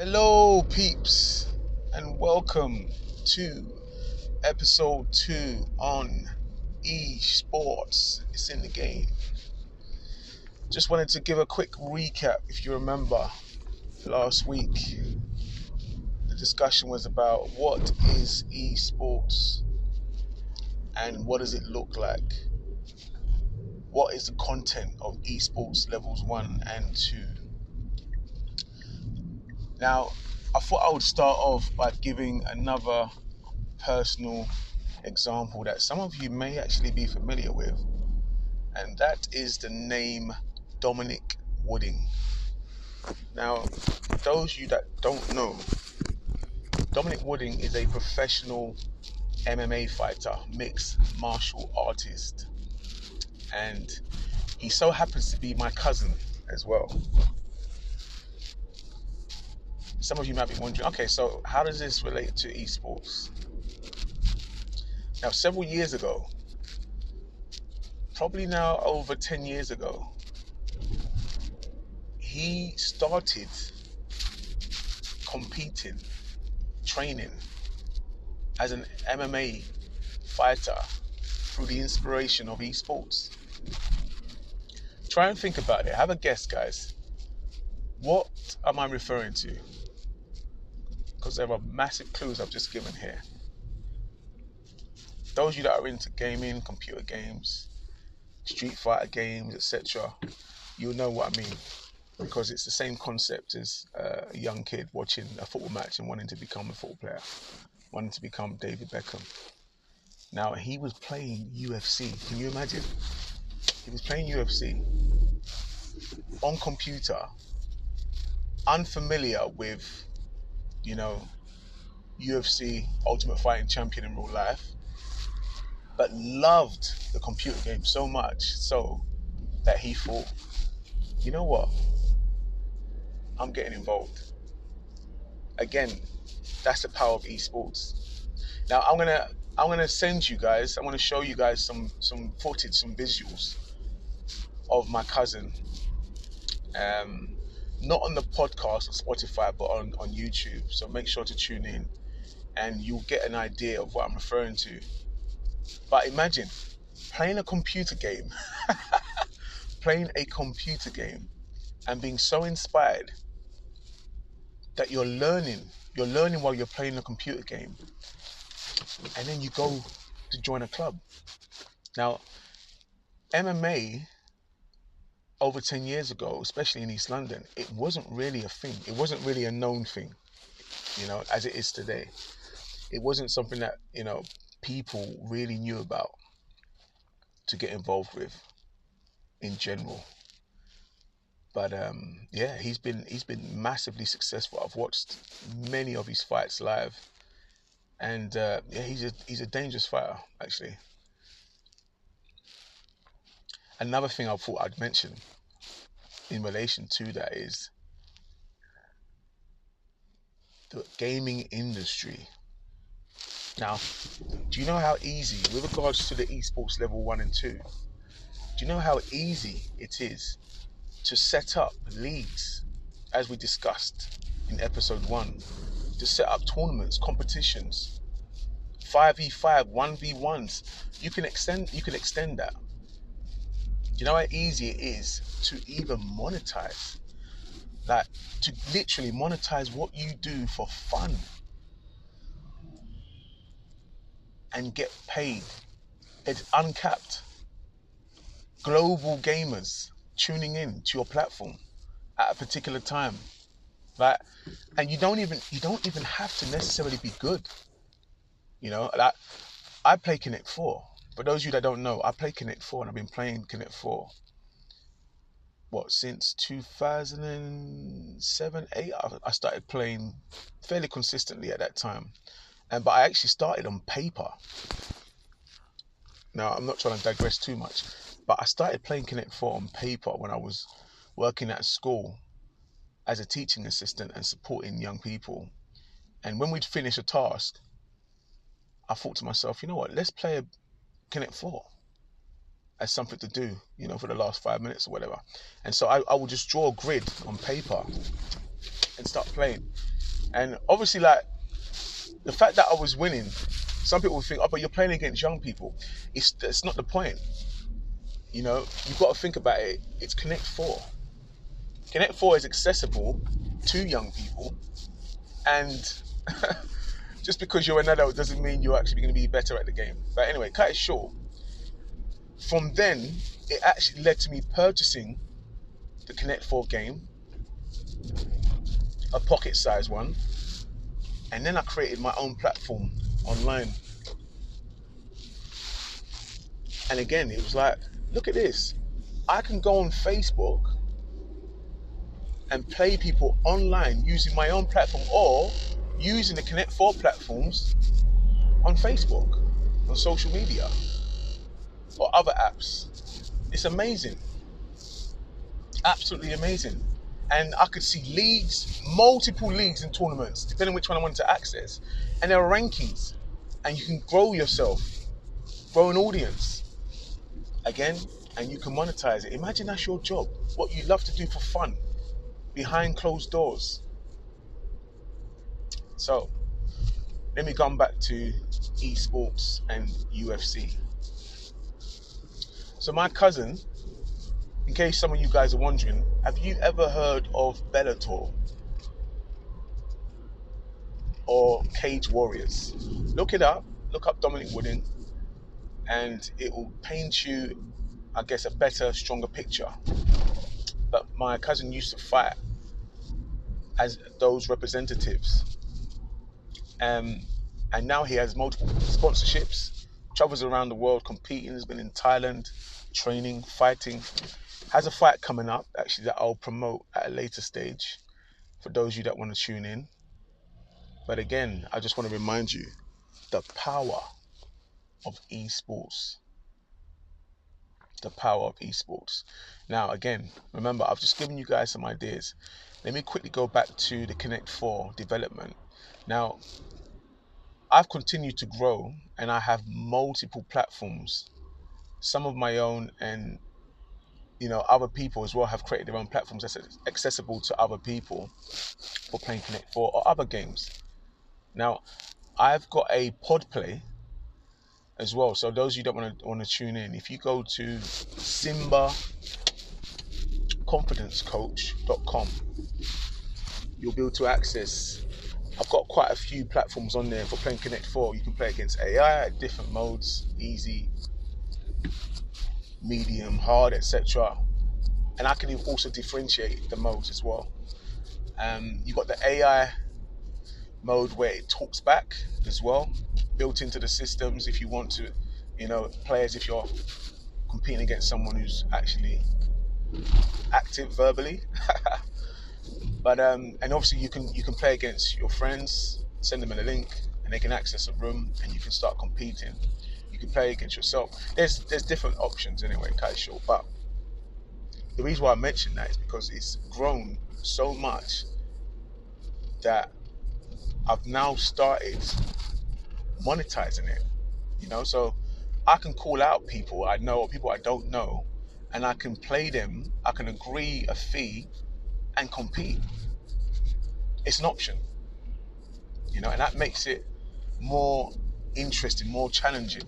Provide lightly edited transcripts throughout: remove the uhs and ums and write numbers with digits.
Hello, peeps, and welcome to episode 2 on Esports. It's in the game. Just wanted to give a quick recap. If you remember, last week the discussion was about what is esports and what does it look like? What is the content of esports levels 1 and 2? Now, I thought I would start off by giving another personal example that some of you may actually be familiar with, and that is the name Dominic Wooding. Now, those of you that don't know, Dominic Wooding is a professional MMA fighter, mixed martial artist, and he so happens to be my cousin as well. Some of you might be wondering, okay, so how does this relate to esports? Now, several years ago, probably now over 10 years ago, he started competing, training as an MMA fighter through the inspiration of esports. Try and think about it. Have a guess, guys. What am I referring to? Because there are massive clues I've just given here. Those of you that are into gaming, computer games, Street Fighter games, etc., you'll know what I mean, because it's the same concept as a young kid watching a football match and wanting to become a football player, wanting to become David Beckham. Now, he was playing UFC. Can you imagine? He was playing UFC on computer, unfamiliar with, UFC Ultimate Fighting Champion in real life, but loved the computer game so much so that he thought, you know what? I'm getting involved. Again, that's the power of esports. Now, I'm gonna send you guys. I want to show you guys some footage, some visuals of my cousin. Not on the podcast or Spotify, but on YouTube. So make sure to tune in, and you'll get an idea of what I'm referring to. But imagine playing a computer game, and being so inspired that you're learning while you're playing a computer game, and then you go to join a club. Now, MMA over 10 years ago, especially in East London, it wasn't really a thing. It wasn't really a known thing, as it is today. It wasn't something that, people really knew about to get involved with in general. But he's been massively successful. I've watched many of his fights live, and he's a dangerous fighter, actually. Another thing I thought I'd mention in relation to that is the gaming industry. Now, do you know how easy, with regards to the esports level 1 and 2, do you know how easy it is to set up leagues, as we discussed in episode 1, to set up tournaments, competitions, 5v5, 1v1s? You can extend that. Do you know how easy it is to even monetize? Like, to literally monetize what you do for fun and get paid. It's uncapped. Global gamers tuning in to your platform at a particular time, right? And you don't even have to necessarily be good. Like, I play Connect 4. For those of you that don't know, I play Connect 4, and I've been playing Connect 4 since 2007, 8. I started playing fairly consistently at that time, but I actually started on paper. Now, I'm not trying to digress too much, but I started playing Connect 4 on paper when I was working at school as a teaching assistant and supporting young people. And when we'd finish a task, I thought to myself, you know what, let's play a Connect 4 as something to do, for the last 5 minutes or whatever. And so I would just draw a grid on paper and start playing. And obviously, like, the fact that I was winning, some people think, oh, but you're playing against young people. It's not the point. You know, you've got to think about it. It's Connect 4. Connect 4 is accessible to young people, and just because you're an adult doesn't mean you're actually going to be better at the game. But anyway, cut it short. From then, it actually led to me purchasing the Connect 4 game, a pocket-sized one, and then I created my own platform online. And again, it was like, look at this. I can go on Facebook and play people online using my own platform or using the Connect 4 platforms on Facebook, on social media, or other apps. It's amazing. Absolutely amazing. And I could see leagues, multiple leagues and tournaments, depending on which one I wanted to access. And there are rankings. And you can grow yourself, grow an audience. Again, and you can monetize it. Imagine that's your job, what you love to do for fun, behind closed doors. So, let me come back to esports and UFC. So my cousin, in case some of you guys are wondering, have you ever heard of Bellator or Cage Warriors? Look it up, look up Dominic Wooden, and it will paint you, I guess, a better, stronger picture. But my cousin used to fight as those representatives. And now he has multiple sponsorships, travels around the world competing, has been in Thailand, training, fighting. Has a fight coming up, actually, that I'll promote at a later stage for those of you that want to tune in. But again, I just want to remind you the power of esports. The power of esports. Now, again, remember, I've just given you guys some ideas. Let me quickly go back to the Connect 4 development. Now, I've continued to grow and I have multiple platforms, some of my own, and other people as well have created their own platforms that's accessible to other people for playing Connect 4 or other games. Now, I've got a pod play as well. So those of you that want to tune in, if you go to simbaconfidencecoach.com, you'll be able to access. I've got quite a few platforms on there for playing Connect 4. You can play against AI at different modes, easy, medium, hard, etc. And I can also differentiate the modes as well. You've got the AI mode where it talks back as well, built into the systems if you want to, play as if you're competing against someone who's actually active verbally. But and obviously you can play against your friends, send them a link, and they can access a room, and you can start competing. You can play against yourself. There's different options anyway, quite short. But the reason why I mention that is because it's grown so much that I've now started monetizing it. So I can call out people I know or people I don't know, and I can play them. I can agree a fee and compete. It's an option, and that makes it more interesting, more challenging.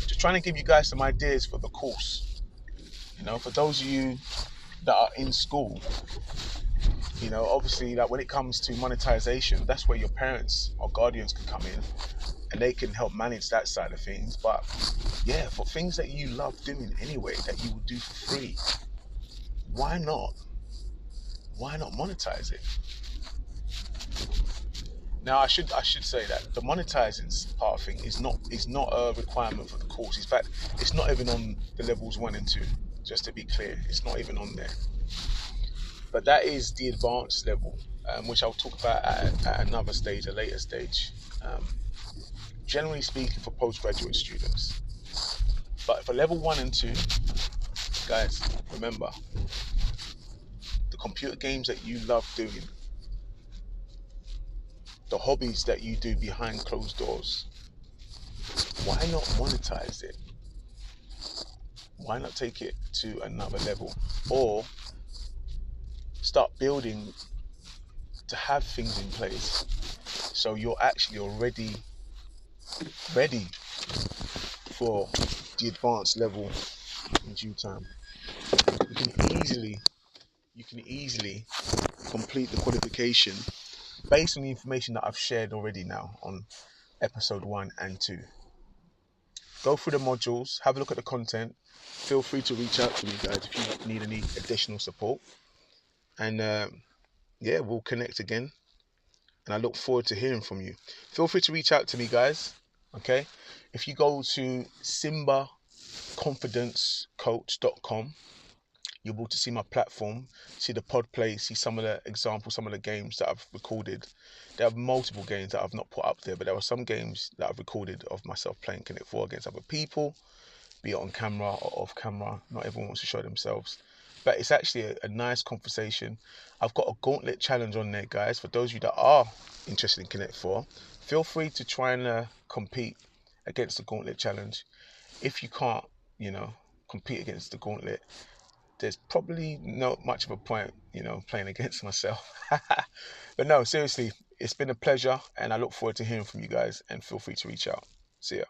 Just trying to give you guys some ideas for the course. For those of you that are in school, obviously, like when it comes to monetization, that's where your parents or guardians can come in and they can help manage that side of things. But yeah, for things that you love doing anyway, that you would do for free, why not monetize it? Now, I should say that the monetizing part of thing is not a requirement for the course. In fact, it's not even on the levels 1 and 2. Just to be clear, it's not even on there. But that is the advanced level, which I'll talk about at another stage, a later stage. Generally speaking, for postgraduate students. But for level 1 and 2, guys, remember, the computer games that you love doing, the hobbies that you do behind closed doors, why not monetize it? Why not take it to another level? Or start building to have things in place so you're actually already ready for the advanced level in due time. You can easily complete the qualification based on the information that I've shared already now on episode 1 and 2. Go through the modules, have a look at the content. Feel free to reach out to me, guys, if you need any additional support. And yeah, we'll connect again. And I look forward to hearing from you. Feel free to reach out to me, guys. Okay? If you go to simbaconfidencecoach.com, you'll be able to see my platform, see the pod play, see some of the examples, some of the games that I've recorded. There are multiple games that I've not put up there, but there are some games that I've recorded of myself playing Connect 4 against other people, be it on camera or off camera. Not everyone wants to show themselves. But it's actually a nice conversation. I've got a gauntlet challenge on there, guys. For those of you that are interested in Connect 4, feel free to try and compete against the gauntlet challenge. If you can't, compete against the gauntlet, there's probably not much of a point, playing against myself. But no, seriously, it's been a pleasure, and I look forward to hearing from you guys, and feel free to reach out. See ya.